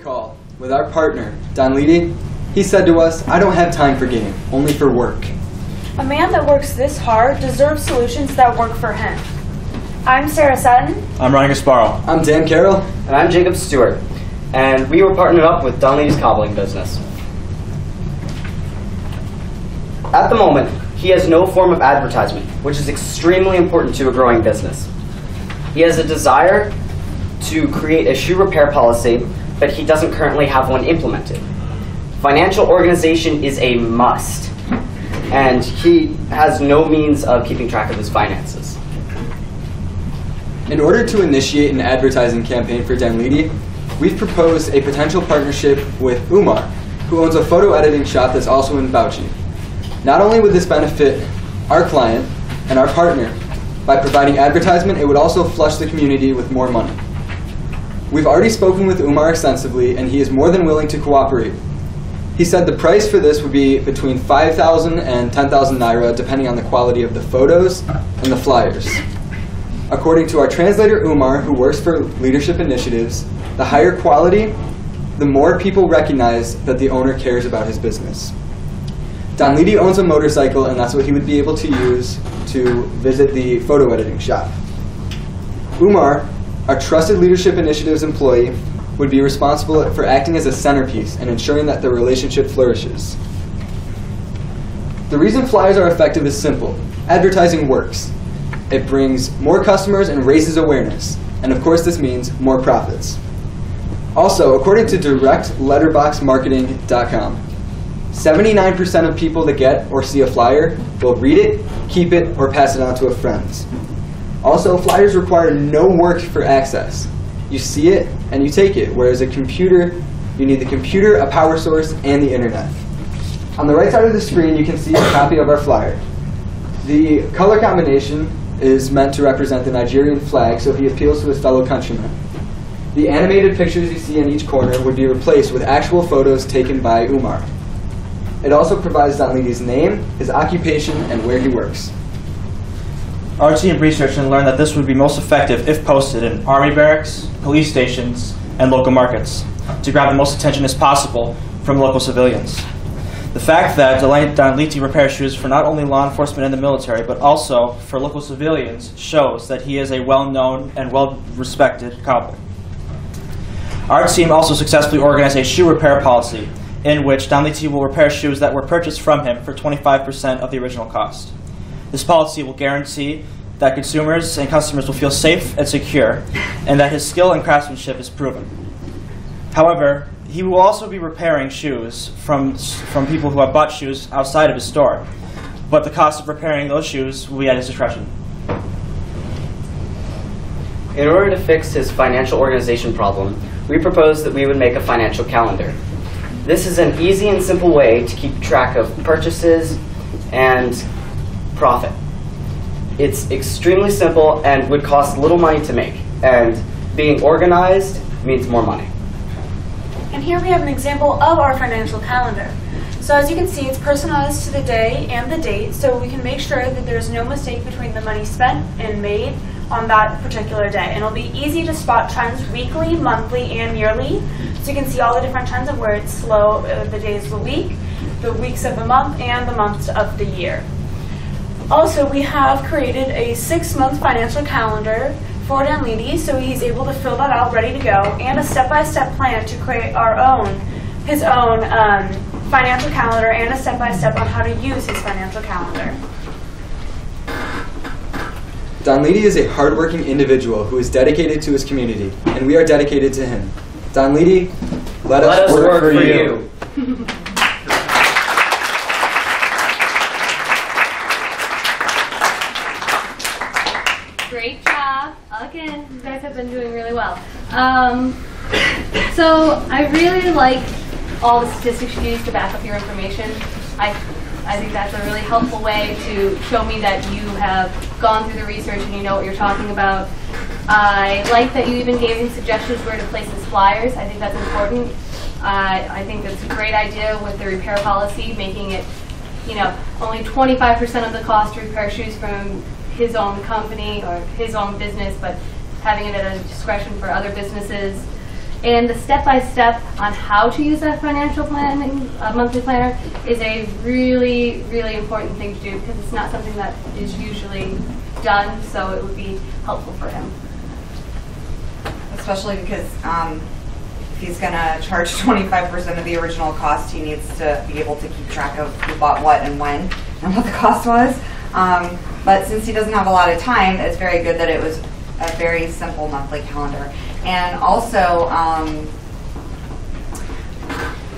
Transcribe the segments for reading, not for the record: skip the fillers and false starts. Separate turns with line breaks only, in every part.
call with our partner, Don Leedy. He said to us, "I don't have time for game, only for work."
A man that works this hard deserves solutions that work for him. I'm Sarah Sutton.
I'm Ryan Gasparro.
I'm Dan Carroll.
And I'm Jacob Stewart. And we were partnered up with Don Leedy's Cobbling business. At the moment, he has no form of advertisement, which is extremely important to a growing business. He has a desire to create a shoe repair policy, but he doesn't currently have one implemented. Financial organization is a must, and he has no means of keeping track of his finances.
In order to initiate an advertising campaign for Dan Leedy, we've proposed a potential partnership with Umar, who owns a photo editing shop that's also in Bauchi. Not only would this benefit our client and our partner by providing advertisement, it would also flush the community with more money. We've already spoken with Umar extensively, and he is more than willing to cooperate. He said the price for this would be between 5,000 and 10,000 naira, depending on the quality of the photos and the flyers. According to our translator Umar, who works for Leadership Initiatives, the higher quality, the more people recognize that the owner cares about his business. Don Leedy owns a motorcycle, and that's what he would be able to use to visit the photo editing shop. Umar, our trusted Leadership Initiatives employee, would be responsible for acting as a centerpiece and ensuring that the relationship flourishes. The reason flyers are effective is simple. Advertising works. It brings more customers and raises awareness. And of course this means more profits. Also, according to directletterboxmarketing.com, 79% of people that get or see a flyer will read it, keep it, or pass it on to a friend. Also, flyers require no work for access. You see it and you take it, whereas a computer, you need the computer, a power source, and the internet. On the right side of the screen, you can see a copy of our flyer. The color combination is meant to represent the Nigerian flag, so he appeals to his fellow countrymen. The animated pictures you see in each corner would be replaced with actual photos taken by Umar. It also provides Don Leedy's name, his occupation, and where he works.
Our team researched and learned that this would be most effective if posted in army barracks, police stations, and local markets to grab the most attention as possible from local civilians. The fact that Don Leedy repairs shoes for not only law enforcement and the military, but also for local civilians shows that he is a well-known and well-respected cobbler. Our team also successfully organized a shoe repair policy in which Don Leedy will repair shoes that were purchased from him for 25% of the original cost. This policy will guarantee that consumers and customers will feel safe and secure, and that his skill and craftsmanship is proven. However, he will also be repairing shoes from people who have bought shoes outside of his store, but the cost of repairing those shoes will be at his discretion.
In order to fix his financial organization problem, we proposed that we would make a financial calendar. This is an easy and simple way to keep track of purchases and profit. It's extremely simple and would cost little money to make, and being organized means more money.
And here we have an example of our financial calendar. So as you can see, it's personalized to the day and the date, so we can make sure that there's no mistake between the money spent and made on that particular day. And it'll be easy to spot trends weekly, monthly, and yearly. So you can see all the different trends of where it's slow, the days of the week, the weeks of the month, and the months of the year. Also, we have created a 6-month financial calendar for Dan Leedy, so he's able to fill that out ready to go, and a step-by-step plan to create his own financial calendar, and a step-by-step on how to use his financial calendar.
Don Leedy is a hardworking individual who is dedicated to his community, and we are dedicated to him. Don Leedy, let us work for you.
Great job. Again, you guys have been doing really well. So I really like all the statistics you use to back up your information. I think that's a really helpful way to show me that you have gone through the research and you know what you're talking about. I like that you even gave him suggestions where to place his flyers. I think that's important. I think that's a great idea with the repair policy, making it, only 25% of the cost to repair shoes from his own company or his own business, but having it at a discretion for other businesses. And the step-by-step on how to use that financial planning, monthly planner, is a really, really important thing to do because it's not something that is usually done, so it would be helpful for him.
Especially because if he's going to charge 25% of the original cost, he needs to be able to keep track of who bought what and when and what the cost was. But since he doesn't have a lot of time, it's very good that it was a very simple monthly calendar. And also,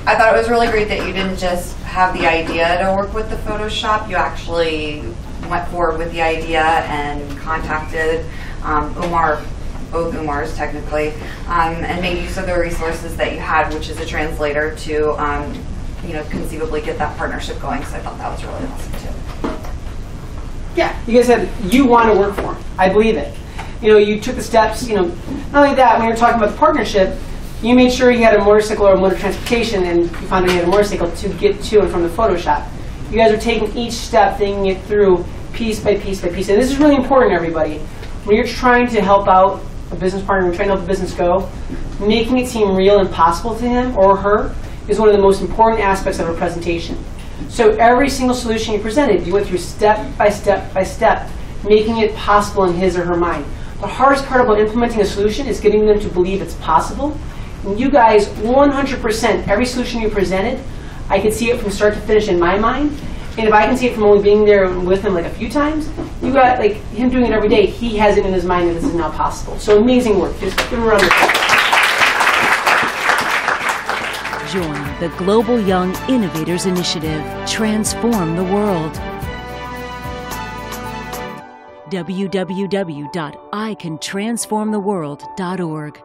I thought it was really great that you didn't just have the idea to work with the Photoshop. You actually went forward with the idea and contacted Umar, both Umars technically, and made use of the resources that you had, which is a translator, to conceivably get that partnership going. So I thought that was really awesome too.
Yeah, you guys said you want to work for him. I believe it. You took the steps, not only that, when you're talking about the partnership, you made sure he had a motorcycle or a motor transportation, and you found out he had a motorcycle to get to and from the Photoshop. You guys are taking each step, thinking it through piece by piece by piece. And this is really important, everybody. When you're trying to help out a business partner, when you're trying to help a business go, making it seem real and possible to him or her is one of the most important aspects of a presentation. So every single solution you presented, you went through step by step by step, making it possible in his or her mind. The hardest part about implementing a solution is getting them to believe it's possible. And you guys, 100%, every solution you presented, I could see it from start to finish in my mind. And if I can see it from only being there with him like a few times, you got like him doing it every day. He has it in his mind that this is now possible. So amazing work. Just give him a round of applause.
Join the Global Young Innovators Initiative. Transform the world. www.icantransformtheworld.org